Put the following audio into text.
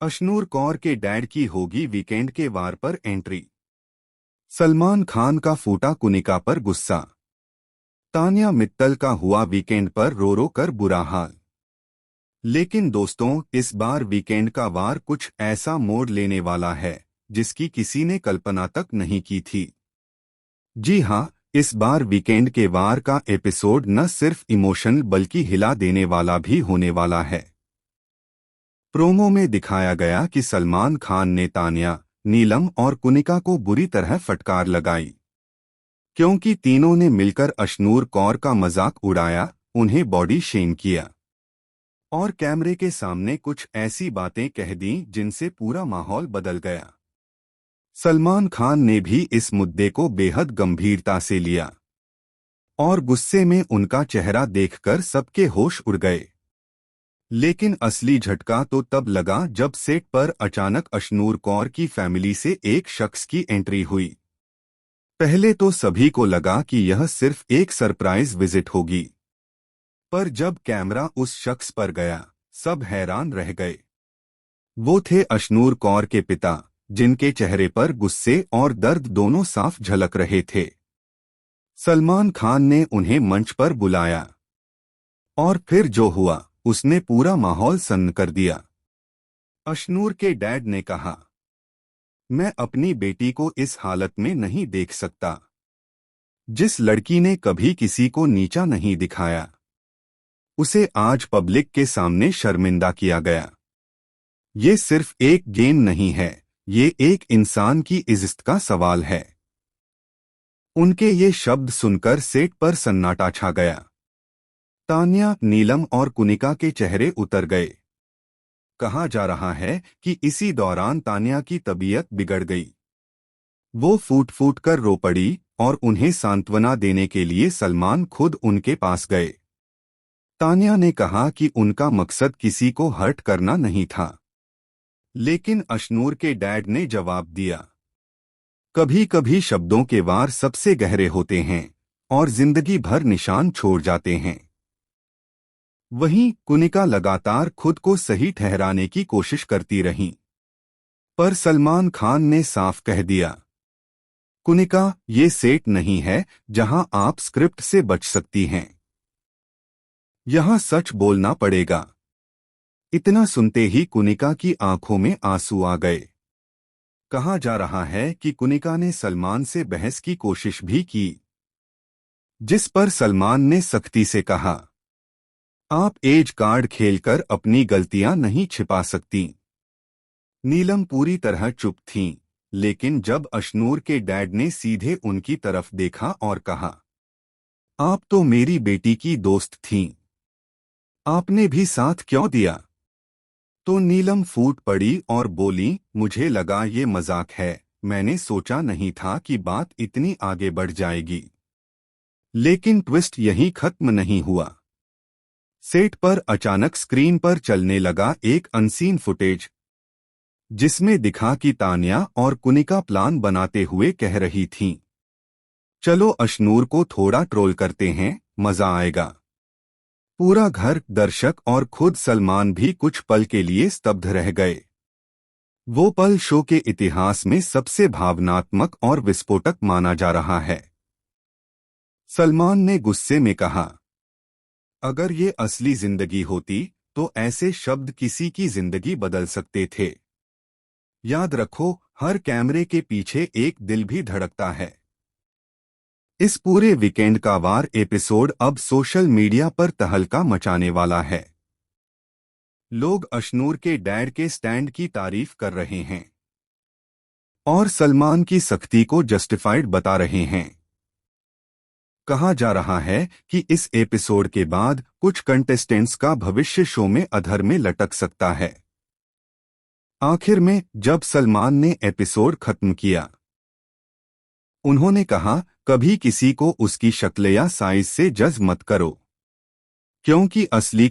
अशनूर कौर के डैड की होगी वीकेंड के वार पर एंट्री। सलमान खान का फूटा कुनिका पर गुस्सा। तान्या मित्तल का हुआ वीकेंड पर रो रो कर बुरा हाल। लेकिन दोस्तों, इस बार वीकेंड का वार कुछ ऐसा मोड़ लेने वाला है जिसकी किसी ने कल्पना तक नहीं की थी। जी हाँ, इस बार वीकेंड के वार का एपिसोड न सिर्फ इमोशनल बल्कि हिला देने वाला भी होने वाला है। प्रोमो में दिखाया गया कि सलमान खान ने तान्या, नीलम और कुनिका को बुरी तरह फटकार लगाई, क्योंकि तीनों ने मिलकर अशनूर कौर का मजाक उड़ाया, उन्हें बॉडी शेम किया और कैमरे के सामने कुछ ऐसी बातें कह दी जिनसे पूरा माहौल बदल गया। सलमान खान ने भी इस मुद्दे को बेहद गंभीरता से लिया और गुस्से में उनका चेहरा देखकर सबके होश उड़ गए। लेकिन असली झटका तो तब लगा जब सेट पर अचानक अशनूर कौर की फैमिली से एक शख्स की एंट्री हुई। पहले तो सभी को लगा कि यह सिर्फ एक सरप्राइज विजिट होगी, पर जब कैमरा उस शख्स पर गया, सब हैरान रह गए। वो थे अशनूर कौर के पिता, जिनके चेहरे पर गुस्से और दर्द दोनों साफ झलक रहे थे। सलमान खान ने उन्हें मंच पर बुलाया और फिर जो हुआ उसने पूरा माहौल सन्न कर दिया। अशनूर के डैड ने कहा, मैं अपनी बेटी को इस हालत में नहीं देख सकता। जिस लड़की ने कभी किसी को नीचा नहीं दिखाया, उसे आज पब्लिक के सामने शर्मिंदा किया गया। ये सिर्फ एक गेम नहीं है, ये एक इंसान की इज्जत का सवाल है। उनके ये शब्द सुनकर सेट पर सन्नाटा छा गया। तान्या, नीलम और कुनिका के चेहरे उतर गए। कहा जा रहा है कि इसी दौरान तान्या की तबीयत बिगड़ गई। वो फूट फूट कर रो पड़ी और उन्हें सांत्वना देने के लिए सलमान खुद उनके पास गए। तान्या ने कहा कि उनका मकसद किसी को हर्ट करना नहीं था, लेकिन अशनूर के डैड ने जवाब दिया, कभी कभी शब्दों के वार सबसे गहरे होते हैं और जिंदगी भर निशान छोड़ जाते हैं। वहीं कुनिका लगातार खुद को सही ठहराने की कोशिश करती रहीं, पर सलमान खान ने साफ कह दिया, कुनिका, ये सेट नहीं है जहां आप स्क्रिप्ट से बच सकती हैं। यहां सच बोलना पड़ेगा। इतना सुनते ही कुनिका की आंखों में आंसू आ गए। कहा जा रहा है कि कुनिका ने सलमान से बहस की कोशिश भी की, जिस पर सलमान ने सख्ती से कहा, आप एज कार्ड खेलकर अपनी गलतियां नहीं छिपा सकती। नीलम पूरी तरह चुप थीं, लेकिन जब अशनूर के डैड ने सीधे उनकी तरफ देखा और कहा, आप तो मेरी बेटी की दोस्त थीं, आपने भी साथ क्यों दिया? तो नीलम फूट पड़ी और बोली, मुझे लगा ये मजाक है, मैंने सोचा नहीं था कि बात इतनी आगे बढ़ जाएगी। लेकिन ट्विस्ट यहीं खत्म नहीं हुआ। सेट पर अचानक स्क्रीन पर चलने लगा एक अनसीन फुटेज, जिसमें दिखा कि तान्या और कुनिका प्लान बनाते हुए कह रही थीं, चलो अशनूर को थोड़ा ट्रोल करते हैं, मजा आएगा। पूरा घर, दर्शक और खुद सलमान भी कुछ पल के लिए स्तब्ध रह गए। वो पल शो के इतिहास में सबसे भावनात्मक और विस्फोटक माना जा रहा है। सलमान ने गुस्से में कहा, अगर ये असली जिंदगी होती तो ऐसे शब्द किसी की जिंदगी बदल सकते थे। याद रखो, हर कैमरे के पीछे एक दिल भी धड़कता है। इस पूरे वीकेंड का वार एपिसोड अब सोशल मीडिया पर तहलका मचाने वाला है। लोग अशनूर के डैड के स्टैंड की तारीफ कर रहे हैं और सलमान की सख्ती को जस्टिफाइड बता रहे हैं। कहा जा रहा है कि इस एपिसोड के बाद कुछ कंटेस्टेंट्स का भविष्य शो में अधर में लटक सकता है। आखिर में जब सलमान ने एपिसोड खत्म किया, उन्होंने कहा, कभी किसी को उसकी शक्ल या साइज से जज मत करो, क्योंकि असली